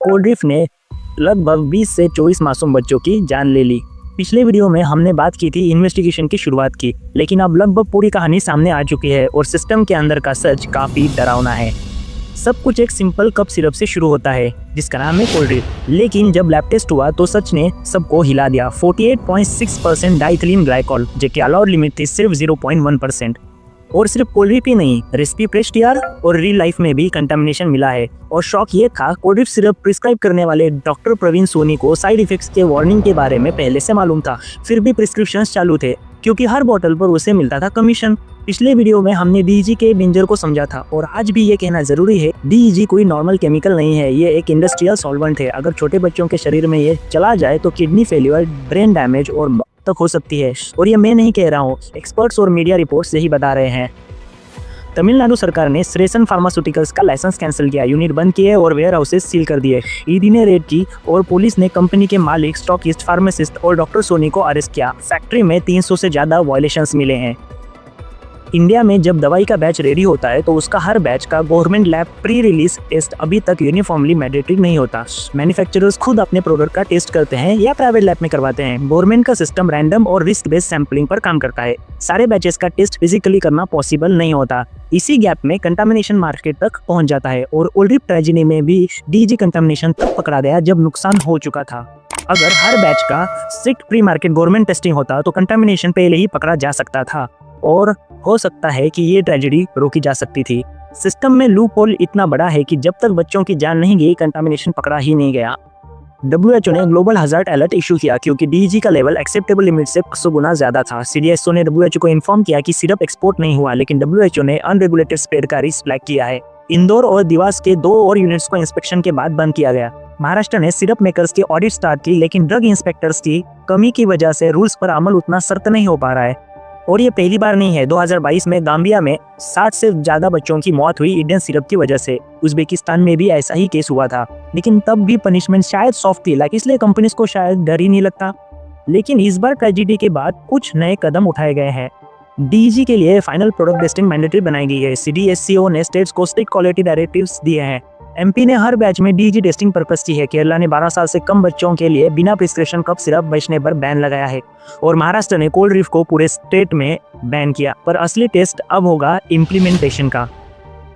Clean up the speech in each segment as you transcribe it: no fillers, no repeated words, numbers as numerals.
Cold drift ने लगभग 20 से 24 मासूम बच्चों की जान ले ली। पिछले वीडियो में हमने बात की थी इन्वेस्टिगेशन की शुरुआत की, लेकिन अब लगभग पूरी कहानी सामने आ चुकी है और सिस्टम के अंदर का सच काफी डरावना है। सब कुछ एक सिंपल कप सिरप से शुरू होता है जिसका नाम है कोल्ड ड्रिफ्ट, लेकिन जब लैब टेस्ट हुआ तो सच ने सबको हिला दिया। 48.6% डाइथिलीन ग्लाइकॉल, जो कि अलाउड लिमिट थी सिर्फ 0.1%। और सिर्फ कोल्ड ड्रिफ्ट ही नहीं, रेसिपी प्रेस्ट यार और रियल लाइफ में भी कंटामिनेशन मिला है। और शॉक ये था, कोल्ड ड्रिफ्ट सिरप प्रिस्क्राइब करने वाले डॉक्टर प्रवीण सोनी को साइड इफेक्ट्स के वार्निंग के बारे में पहले से मालूम था, फिर भी प्रिस्क्रिप्शंस चालू थे क्योंकि हर बोतल पर उसे मिलता था कमीशन। पिछले वीडियो में हमने डीईजी के डेंजर को समझा था और आज भी ये कहना जरूरी है, डीईजी कोई नॉर्मल केमिकल नहीं है, ये एक इंडस्ट्रियल सॉल्वेंट है। अगर छोटे बच्चों के शरीर में ये चला जाए तो किडनी फेलियर, ब्रेन डैमेज और मौत तक हो सकती है। और ये मैं नहीं कह रहा हूँ, एक्सपर्ट्स और मीडिया रिपोर्ट्स यही बता रहे हैं। तमिलनाडु सरकार ने श्रेयसन फार्मास्यूटिकल्स का लाइसेंस कैंसिल किया, यूनिट बंद किए और वेयर हाउसेस सील कर दिए। ईडी ने रेड की और पुलिस ने कंपनी के मालिक, स्टॉकिस्ट, फार्मासिस्ट और डॉक्टर सोनी को अरेस्ट किया। फैक्ट्री में 300 से ज्यादा वायलेशंस मिले हैं। इंडिया में जब दवाई का बैच रेडी होता है तो उसका हर बैच का government lab pre release test अभी तक यूनिफॉर्मली मैंडेटरी नहीं होता। मैन्युफैक्चरर्स खुद अपने प्रोडक्ट का टेस्ट करते हैं या प्राइवेट लैब में करवाते हैं। गवर्नमेंट का सिस्टम रैंडम और रिस्क बेस्ड सैंपलिंग पर काम करता है। सारे बैचेस का टेस्ट फिजिकली करना पॉसिबल नहीं होता। इसी गैप में कंटामिनेशन मार्केट तक पहुंच जाता है और कोल्ड ड्रिफ्ट ट्रेजेडी में भी डीजी कंटामिनेशन तब पकड़ा गया जब नुकसान हो चुका था। अगर हर बैच का strict pre market government testing होता तो कंटामिनेशन पहले ही पकड़ा जा सकता था और हो सकता है कि ये ट्रेजेडी रोकी जा सकती थी। सिस्टम में लूप होल इतना बड़ा है कि जब तक बच्चों की जान नहीं गई, कंटामिनेशन पकड़ा ही नहीं गया। WHO ने ग्लोबल हजार्ड अलर्ट इशू किया क्योंकि डीजी का लेवल एक्सेप्टेबल लिमिट से 500 गुना ज्यादा था। CDSO ने WHO को इन्फॉर्म किया कि सिरप एक्सपोर्ट नहीं हुआ, लेकिन WHO ने अनरेगुलेटेड स्प्रेड का रिस्क फ्लैग किया है। इंदौर और देवास के 2 और यूनिट्स को इंस्पेक्शन के बाद बंद किया गया। महाराष्ट्र ने सिरप मेकर्स की ऑडिट स्टार्ट की, लेकिन ड्रग इंस्पेक्टर्स की कमी की वजह से रूल्स पर अमल उतना सख्त नहीं हो पा रहा है। और ये पहली बार नहीं है। 2022 में गाम्बिया में 60 से ज्यादा बच्चों की मौत हुई इंडियन सिरप की वजह से। उज्बेकिस्तान में भी ऐसा ही केस हुआ था, लेकिन तब भी पनिशमेंट शायद सॉफ्ट थी, इसलिए कंपनीज को शायद डर ही नहीं लगता। लेकिन इस बार ट्रेजेडी के बाद कुछ नए कदम उठाए गए हैं। डीजी के लिए फाइनल प्रोडक्ट टेस्टिंग मैंडेटरी बनाई गई है। CDSCO ने स्टेट्स को स्ट्रिक्ट क्वालिटी डायरेक्टिव्स दिए हैं। MP ने हर बैच में डीजी टेस्टिंग पर्पस की है। केरला ने 12 साल से कम बच्चों के लिए बिना प्रिस्क्रिप्शन कप सिरप बेचने पर बैन लगाया है और महाराष्ट्र ने कोल्ड ड्रिफ्ट को पूरे स्टेट में बैन किया। पर असली टेस्ट अब होगा इम्प्लीमेंटेशन का।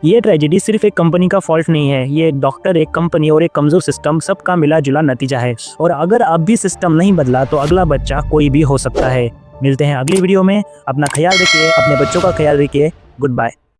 ये ट्रेजेडी सिर्फ एक कंपनी का फॉल्ट नहीं है, ये डॉक्टर, एक कंपनी और एक कमजोर सिस्टम सबका मिला जुला नतीजा है। और अगर अब भी सिस्टम नहीं बदला तो अगला बच्चा कोई भी हो सकता है। मिलते हैं अगली वीडियो में। अपना ख्याल रखिए, अपने बच्चों का ख्याल रखिए। Good bye.